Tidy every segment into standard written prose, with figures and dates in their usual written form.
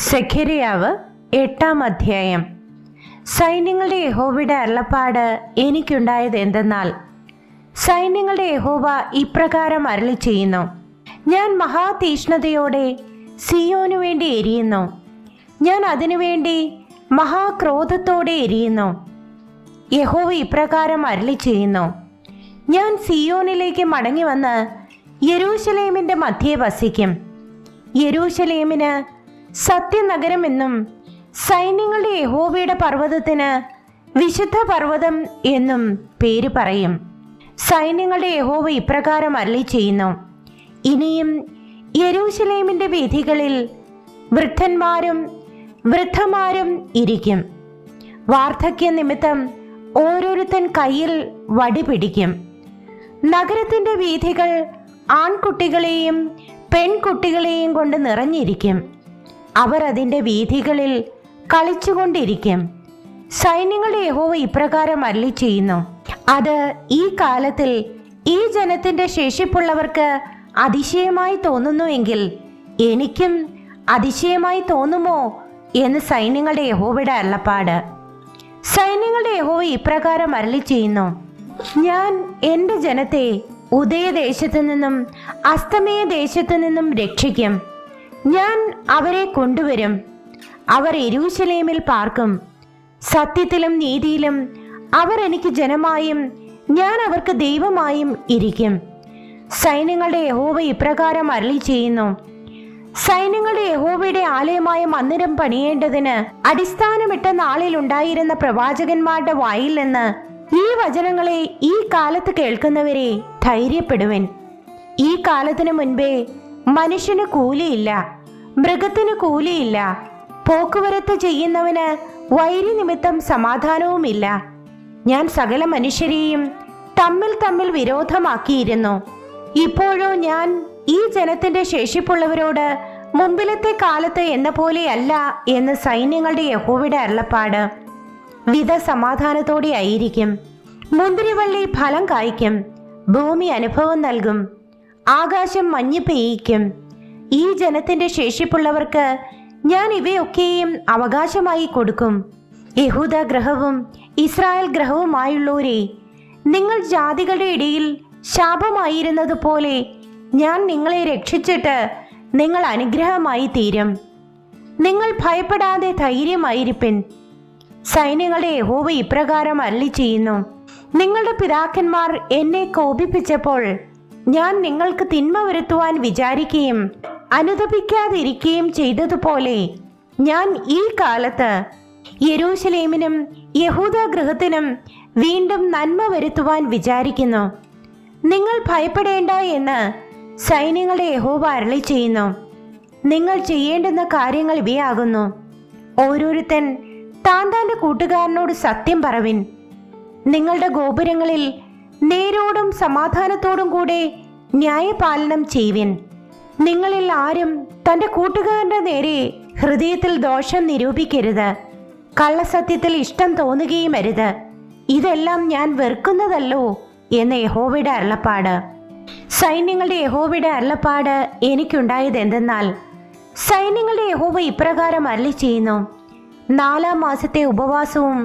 സെഖര്യാവ് 8-ാം അധ്യായം. സൈന്യങ്ങളുടെ യഹോവയുടെ അരുളപ്പാട് എനിക്കുണ്ടായത് എന്തെന്നാൽ, സൈന്യങ്ങളുടെ യഹോവ ഇപ്രകാരം അരുളി ചെയ്യുന്നു: ഞാൻ മഹാതീഷ്ണതയോടെ സിയോനു വേണ്ടി എരിയുന്നു, ഞാൻ അതിനുവേണ്ടി മഹാക്രോധത്തോടെ എരിയുന്നു. യഹോവ ഇപ്രകാരം അരുളി ചെയ്യുന്നു: ഞാൻ സിയോനിലേക്ക് മടങ്ങി വന്ന് യെരൂശലേമിൻ്റെ മധ്യേ വസിക്കും. യെരൂശലേമിന് സത്യനഗരമെന്നും സൈന്യങ്ങളുടെ യഹോവയുടെ പർവ്വതത്തിന് വിശുദ്ധ പർവ്വതം എന്നും പേര് പറയും. സൈന്യങ്ങളുടെ യഹോവ ഇപ്രകാരം അരുളി ചെയ്യുന്നു: ഇനിയും യെരൂശലേമിൻ്റെ വീഥികളിൽ വൃദ്ധന്മാരും വൃദ്ധമാരും ഇരിക്കും. വാർദ്ധക്യ നിമിത്തം ഓരോരുത്തൻ കയ്യിൽ വടി പിടിക്കും. നഗരത്തിൻ്റെ വീഥികൾ ആൺകുട്ടികളെയും പെൺകുട്ടികളെയും കൊണ്ട് നിറഞ്ഞിരിക്കും. അവർ അതിൻ്റെ വീഥികളിൽ കളിച്ചുകൊണ്ടിരിക്കും. സൈന്യങ്ങളുടെ യഹോവ ഇപ്രകാരം അരുളി ചെയ്യുന്നു: അത് ഈ കാലത്തിൽ ഈ ജനത്തിൻ്റെ ശേഷിപ്പുള്ളവർക്ക് അതിശയമായി തോന്നുന്നുവെങ്കിൽ എനിക്കും അതിശയമായി തോന്നുമോ എന്ന് സൈന്യങ്ങളുടെ യഹോവയുടെ അരുളപ്പാട്. സൈന്യങ്ങളുടെ യഹോവ ഇപ്രകാരം അരുളി ചെയ്യുന്നു: ഞാൻ എൻ്റെ ജനത്തെ ഉദയദേശത്തു നിന്നും അസ്തമയ ദേശത്തു നിന്നും രക്ഷിക്കും. ഞാൻ അവരെ കൊണ്ടുവരും. അവർ യെരൂശലേമിൽ പാർക്കും. സത്യത്തിലും നീതിയിലും അവർ എനിക്ക് ജനമായും ഞാൻ അവർക്ക് ദൈവമായും ഇരിക്കും. സൈന്യങ്ങളുടെ യഹോവ ഇപ്രകാരം അരുളി ചെയ്യുന്നു: സൈന്യങ്ങളുടെ യഹോവയുടെ ആലയമായ മന്ദിരം പണിയേണ്ടതിന് അടിസ്ഥാനമിട്ട നാളിൽ ഉണ്ടായിരുന്ന പ്രവാചകന്മാരുടെ വായിൽ നിന്ന് ഈ വചനങ്ങളെ ഈ കാലത്ത് കേൾക്കുന്നവരെ ധൈര്യപ്പെടുവിൻ. ഈ കാലത്തിന് മുൻപേ മനുഷ്യന് കൂലിയില്ല, മൃഗത്തിന് കൂലിയില്ല, പോക്കുവരത്ത് ചെയ്യുന്നവന് വൈരി നിമിത്തം സമാധാനവുമില്ല. ഞാൻ സകല മനുഷ്യരെയും തമ്മിൽ തമ്മിൽ വിരോധമാക്കിയിരുന്നു. ഇപ്പോഴോ ഞാൻ ഈ ജനത്തിന്റെ ശേഷിപ്പുള്ളവരോട് മുമ്പിലത്തെ കാലത്ത് എന്ന പോലെയല്ല എന്ന് സൈന്യങ്ങളുടെ യഹോവയുടെ അരുളപ്പാട്. വിധ സമാധാനത്തോടെ ആയിരിക്കും. മുന്തിരിവള്ളി ഫലം കായ്ക്കും. ഭൂമി അനുഭവം നൽകും. ആകാശം മഞ്ഞ് പെയ്യിക്കും. ഈ ജനത്തിന്റെ ശേഷിപ്പുള്ളവർക്ക് ഞാൻ ഇവയൊക്കെയും അവകാശമായി കൊടുക്കും. യഹൂദ ഗൃഹവും ഇസ്രായേൽ ഗൃഹവുമായുള്ളവരെ, നിങ്ങൾ ജാതികളുടെ ഇടയിൽ ശാപമായിരുന്നതുപോലെ ഞാൻ നിങ്ങളെ രക്ഷിച്ചിട്ട് നിങ്ങൾ അനുഗ്രഹമായി തീരും. നിങ്ങൾ ഭയപ്പെടാതെ ധൈര്യമായിരിപ്പിൻ. സൈന്യങ്ങളുടെ യഹോവ ഇപ്രകാരം അരുളി ചെയ്യുന്നു: നിങ്ങളുടെ പിതാക്കന്മാർ എന്നെ കോപിപ്പിച്ചപ്പോൾ ഞാൻ നിങ്ങൾക്ക് തിന്മ വരുത്തുവാൻ വിചാരിക്കുകയും അനുതപിക്കാതിരിക്കുകയും ചെയ്തതുപോലെ ഞാൻ ഈ കാലത്ത് യെരൂശലേമിനും യഹൂദ ഗൃഹത്തിനും വീണ്ടും നന്മ വരുത്തുവാൻ വിചാരിക്കുന്നു. നിങ്ങൾ ഭയപ്പെടേണ്ട എന്ന് സൈന്യങ്ങളുടെ യഹോവ അരുളി ചെയ്യുന്നു. നിങ്ങൾ ചെയ്യേണ്ടുന്ന കാര്യങ്ങൾ ഇവയാകുന്നു: ഓരോരുത്തൻ താൻ തൻ്റെ കൂട്ടുകാരനോട് സത്യം പറവിൻ. നിങ്ങളുടെ ഗോപുരങ്ങളിൽ നേരോടും സമാധാനത്തോടും കൂടെ ന്യായപാലനം ചെയ്യുവിൻ. നിങ്ങളിൽ ആരും തൻ്റെ കൂട്ടുകാരൻ്റെ നേരെ ഹൃദയത്തിൽ ദോഷം നിരൂപിക്കരുത്. കള്ളസത്യത്തിൽ ഇഷ്ടം തോന്നുകയും അരുത്. ഇതെല്ലാം ഞാൻ വെറുക്കുന്നതല്ലോ എന്ന് യഹോവയുടെ അരുളപ്പാട്. സൈന്യങ്ങളുടെ യഹോവയുടെ അരുളപ്പാട് എനിക്കുണ്ടായത് എന്തെന്നാൽ, സൈന്യങ്ങളുടെ യഹോവ ഇപ്രകാരം അരുളി ചെയ്യുന്നു: 4-ാം മാസത്തെ ഉപവാസവും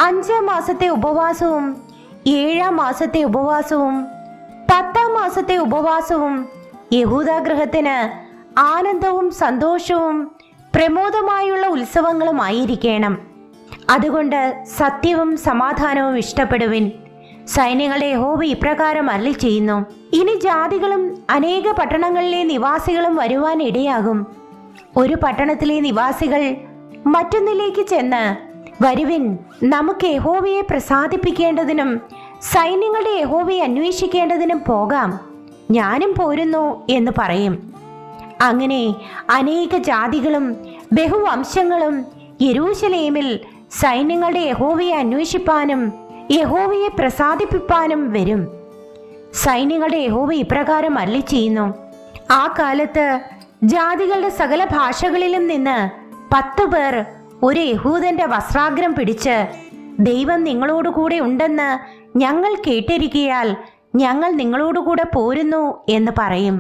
5-ാം മാസത്തെ ഉപവാസവും 7-ാം മാസത്തെ ഉപവാസവും 10-ാം മാസത്തെ ഉപവാസവും യഹൂദഗൃഹത്തിന് ആനന്ദവും സന്തോഷവും പ്രമോദമായുള്ള ഉത്സവങ്ങളുമായിരിക്കണം. അതുകൊണ്ട് സത്യവും സമാധാനവും ഇഷ്ടപ്പെടുവിൻ. സൈന്യങ്ങളുടെ യഹോവ ഇപ്രകാരം അരുളി ചെയ്യുന്നു: ഇനി ജാതികളും അനേക പട്ടണങ്ങളിലെ നിവാസികളും വരുവാൻ ഇടയാകും. ഒരു പട്ടണത്തിലെ നിവാസികൾ മറ്റൊന്നിലേക്ക് ചെന്ന്, വരുവിൻ, നമുക്ക് യഹോവയെ പ്രസാദിപ്പിക്കേണ്ടതിനും സൈന്യങ്ങളുടെ യഹോവയെ അന്വേഷിക്കേണ്ടതിനും പോകാം, ഞാനും പോരുന്നു എന്ന് പറയും. അങ്ങനെ അനേക ജാതികളും ബഹുവംശങ്ങളും യെരൂശലേമിൽ സൈന്യങ്ങളുടെ യഹോവയെ അന്വേഷിപ്പാനും യഹോവയെ പ്രസാദിപ്പിപ്പാനും വരും. സൈന്യങ്ങളുടെ യഹോവ ഇപ്രകാരം അരുളി ചെയ്യുന്നു: ആ കാലത്ത് ജാതികളുടെ സകല ഭാഷകളിലും നിന്ന് 10 പേർ ഒരു യഹൂദന്റെ വസ്ത്രാഗ്രം പിടിച്ച്, ദൈവം നിങ്ങളോടുകൂടെ ഉണ്ടെന്ന് ഞങ്ങൾ കേട്ടിരിക്കയാൽ ഞങ്ങൾ നിങ്ങളോടുകൂടെ പോരുന്നു എന്ന് പറയും.